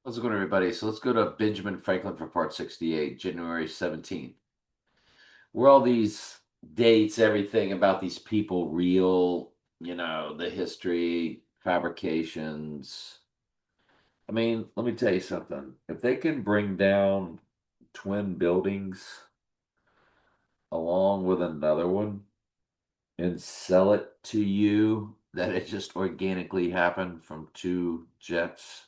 How's it going, everybody? So let's go to Benjamin Franklin for part 68, January 17th. Were all these dates, everything about these people real? The history, fabrications. I mean, let me tell you something. If they can bring down twin buildings along with another one and sell it to you that it just organically happened from two jets,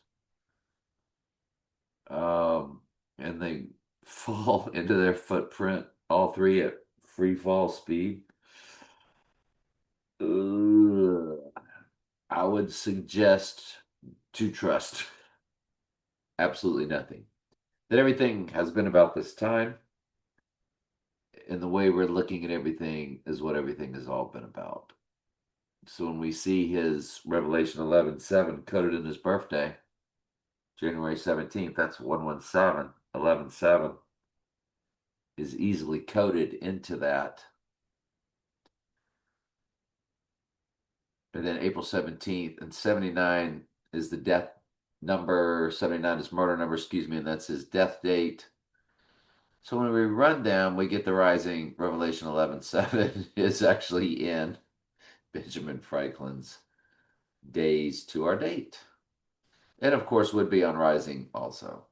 um, and they fall into their footprint, all three at free fall speed. Ugh. I would suggest to trust absolutely nothing. That everything has been about this time, and the way we're looking at everything is what everything has all been about. So when we see his Revelation 11:7 coded in his birthday, January 17th, that's 117, 11:7 is easily coded into that. And then April 17th, and 79 is the death number, 79 is murder number, excuse me, and that's his death date. So when we run down, we get the rising Revelation 11:7 is actually in Benjamin Franklin's days to our date. And of course would be on rising also.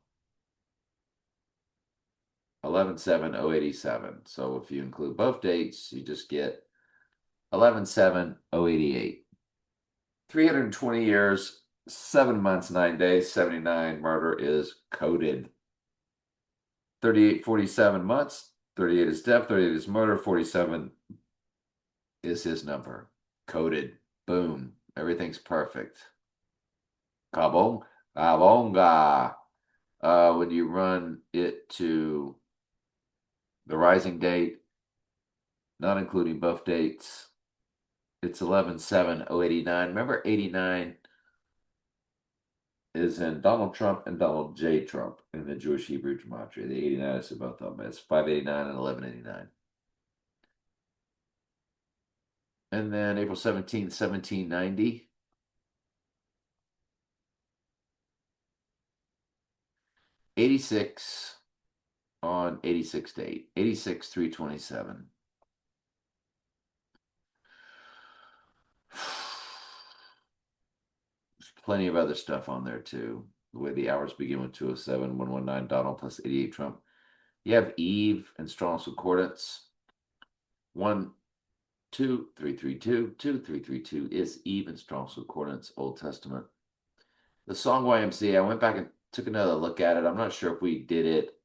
11/7/087. So if you include both dates, you just get 11/7/088. 320 years, 7 months, 9 days, 79 murder is coded. 38, 47 months, 38 is death, 38 is murder, 47 is his number. Coded. Boom. Everything's perfect. Kabong, kabonga. When you run it to the rising date, not including both dates, it's 11/7/089. Remember, 89 is in Donald Trump and Donald J. Trump in the Jewish Hebrew gematria. The 89 is in both of them. It's 589 and 1189. And then April 17th, 1790. 86 on 86 date. 86, 327. There's plenty of other stuff on there too. The way the hours begin with 207, 119 Donald plus 88 Trump. You have Eve and Strong's Concordance. 1, 2, 3, 3, 2, 2, 3, 3, 2 is Eve and Strong's Concordance, Old Testament. The song YMCA, I went back and took another look at it. I'm not sure if we did it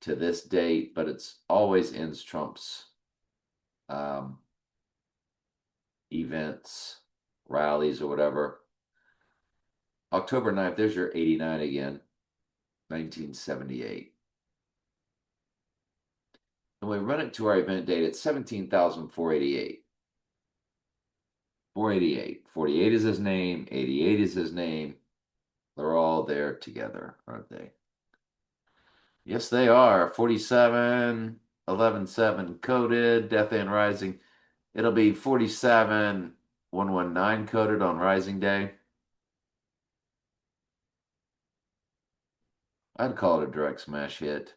to this date, but it's always ends Trump's um, events, rallies, or whatever. October 9th, there's your 89 again, 1978. And we run it to our event date at 17,488. 488. 48 is his name, 88 is his name. They're all there together, aren't they? Yes, they are. 47, 11/7 coded, Death and Rising. It'll be 47, 119 coded on Rising Day. I'd call it a direct smash hit.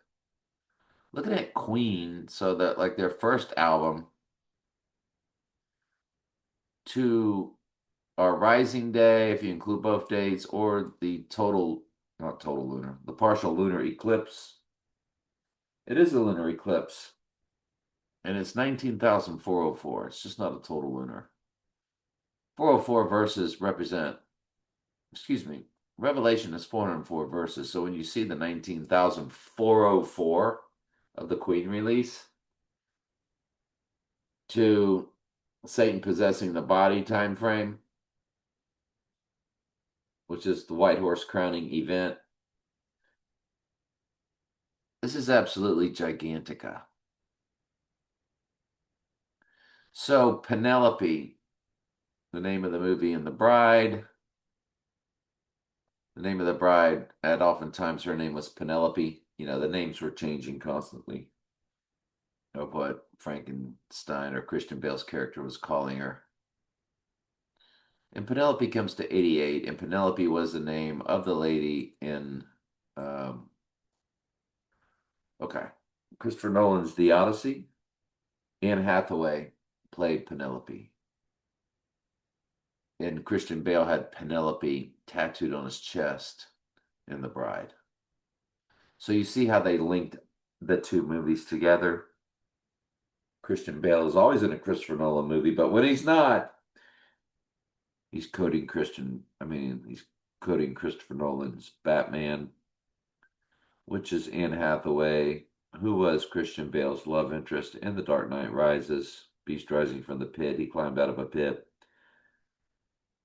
Looking at Queen, so that like their first album to our Rising Day, if you include both dates, or the total, not total lunar, the partial lunar eclipse. It is a lunar eclipse, and it's 19,404. It's just not a total lunar. 404 verses represent, excuse me, Revelation is 404 verses. So when you see the 19,404 of the Queen release to Satan possessing the body time frame, which is the White Horse crowning event, this is absolutely gigantica. So Penelope, the name of the movie, and the bride. The name of the bride, and oftentimes her name was Penelope. The names were changing constantly of what Frankenstein or Christian Bale's character was calling her. And Penelope comes to 88, and Penelope was the name of the lady in, um, okay, Christopher Nolan's The Odyssey. Anne Hathaway played Penelope, and Christian Bale had Penelope tattooed on his chest in The Bride. So you see how they linked the two movies together. Christian Bale is always in a Christopher Nolan movie, but when he's not, he's coding he's coding Christopher Nolan's Batman, which is Anne Hathaway, who was Christian Bale's love interest in The Dark Knight Rises, Beast Rising from the Pit. He climbed out of a pit.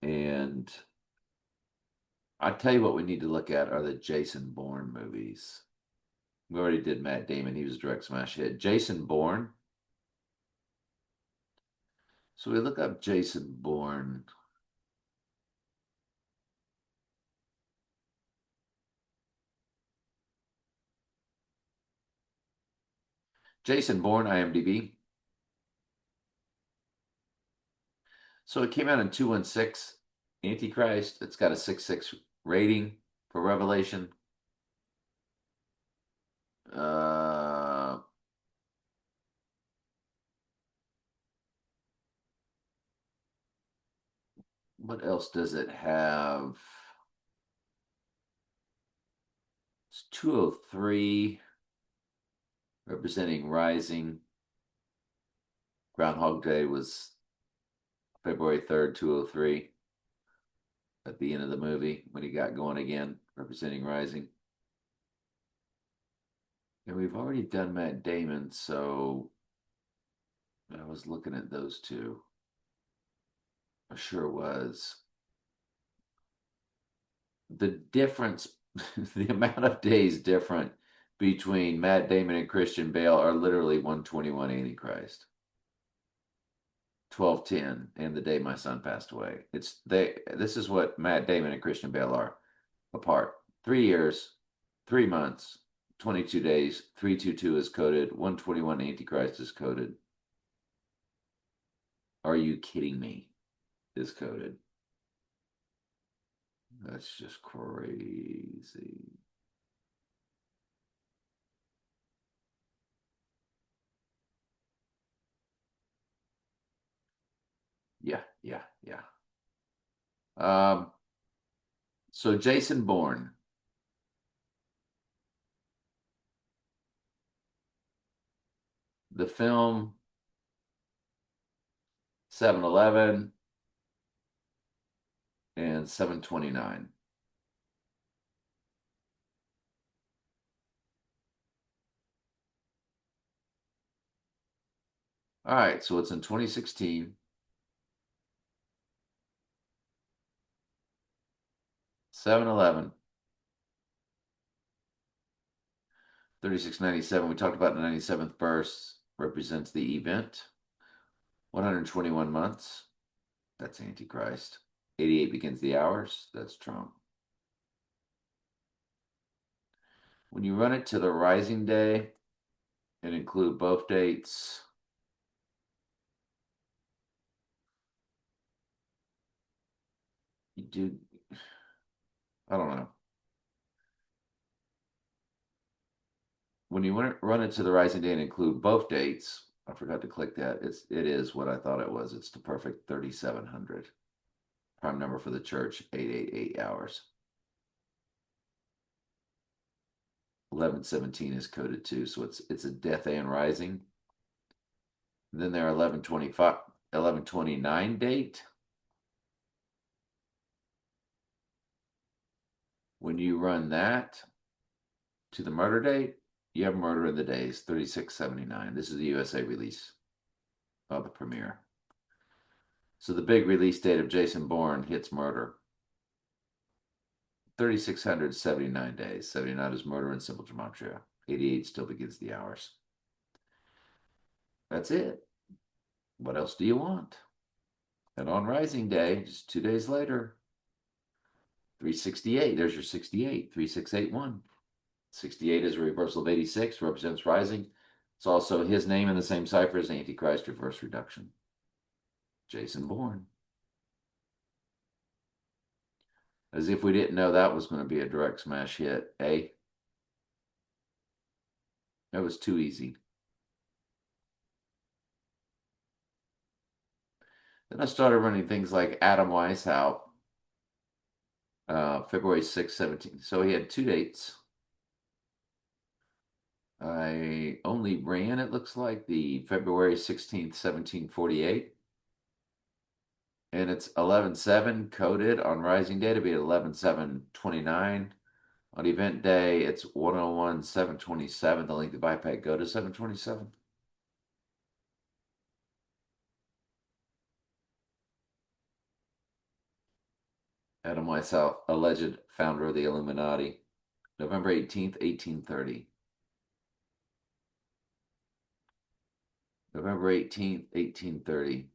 And I tell you what we need to look at are the Jason Bourne movies. We already did Matt Damon. He was a direct smash hit. Jason Bourne. So we look up Jason Bourne. Jason Bourne, IMDb. So it came out in 216. Antichrist. It's got a 6.6 rating for Revelation. Uh, what else does it have? It's 203, representing Rising. Groundhog Day was February 3rd, 203, at the end of the movie when he got going again, representing Rising. And we've already done Matt Damon, so I was looking at those two. I sure was. The difference, the amount of days different between Matt Damon and Christian Bale are literally 121 Antichrist. 1210 and the day my son passed away. This is what Matt Damon and Christian Bale are apart. 3 years, 3 months, 22 days, 322 is coded, 121 Antichrist is coded. Are you kidding me? Is coded. That's just crazy. Yeah, yeah, yeah. Um, so Jason Bourne, the film 7-Eleven and 729. All right, so it's in 2016. 7-Eleven, 3697. We talked about the 97th verse represents the event. 121 months. That's Antichrist. 88 begins the hours. That's Trump. When you run it to the rising day and include both dates, you do, I don't know. When you run it to the rising day and include both dates, I forgot to click that. It is what I thought it was. It's the perfect 3700. Prime number for the church, 888 hours. 1117 is coded too, so it's a death and rising. And then there are 1125, 1129 date. When you run that to the murder date, you have murder in the days, 3679. This is the USA release of the premiere. So the big release date of Jason Bourne hits murder. 3,679 days. 79 is murder in simple gematria. 88 still begins the hours. That's it. What else do you want? And on Rising Day, just 2 days later, 368. There's your 68. 3681. 68 is a reversal of 86, represents Rising. It's also his name in the same cipher as Antichrist reverse reduction. Jason Bourne. As if we didn't know that was going to be a direct smash hit, eh? That was too easy. Then I started running things like Adam Weishaupt, February 6th, 17th. So he had two dates. I only ran, it looks like, the February 16th, 1748. And it's 11/7 coded on rising day to be 11/7/29. On event day, it's 101/7/27. The length of IPAC go to 7/27. Adam Weishaupt, alleged founder of the Illuminati, November 18th, 1830. November 18th, 1830.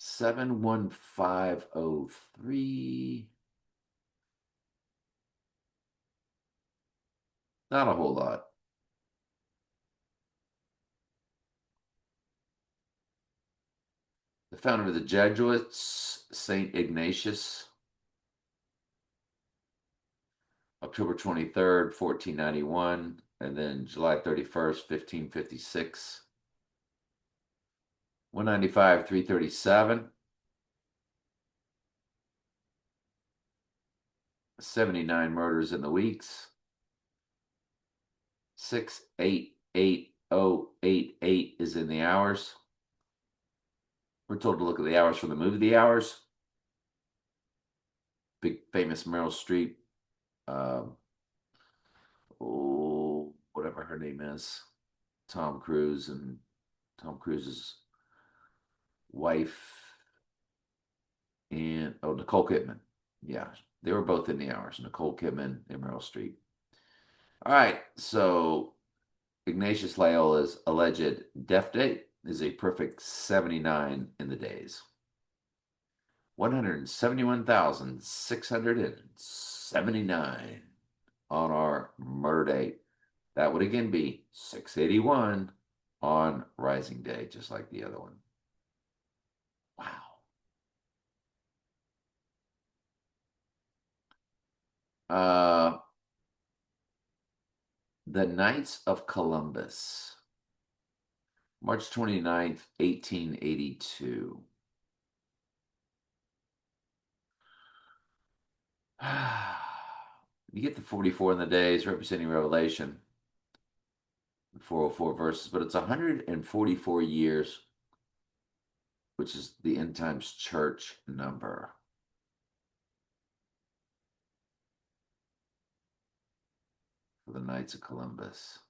71503. Not a whole lot. The founder of the Jesuits, Saint Ignatius, October 23rd, 1491, and then July 31st, 1556. 195, 337. 79 murders in the weeks. 688088 is in the hours. We're told to look at the hours from the movie The Hours. Big famous Meryl Streep. Whatever her name is. Tom Cruise and Tom Cruise's wife and Nicole Kidman. Yeah, they were both in The Hours. Nicole Kidman and Meryl Streep. All right, so Ignatius Loyola's alleged death date is a perfect 79 in the days. 171,679 on our murder date. That would again be 681 on Rising Day, just like the other one. Wow. The Knights of Columbus, March 29th, 1882. You get the 44 in the days representing Revelation, the 404 verses, but it's 144 years, which is the end times church number. For the Knights of Columbus.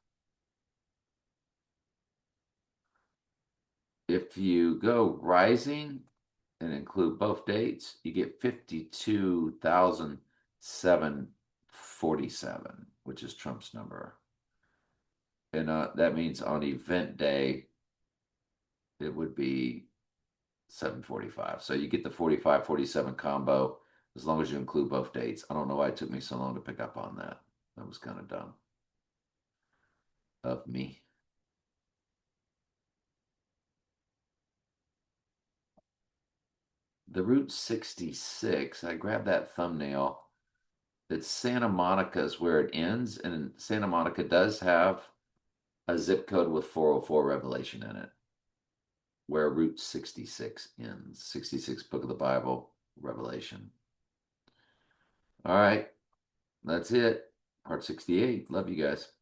If you go rising and include both dates, you get 52,747, which is Trump's number. And that means on event day, it would be 745. So you get the 45-47 combo as long as you include both dates. I don't know why it took me so long to pick up on that. That was kind of dumb of me. The Route 66, I grabbed that thumbnail. It's Santa Monica is where it ends, and Santa Monica does have a zip code with 404 Revelation in it, where Route 66 ends. 66 book of the Bible, Revelation. All right, that's it. Part 68. Love you guys.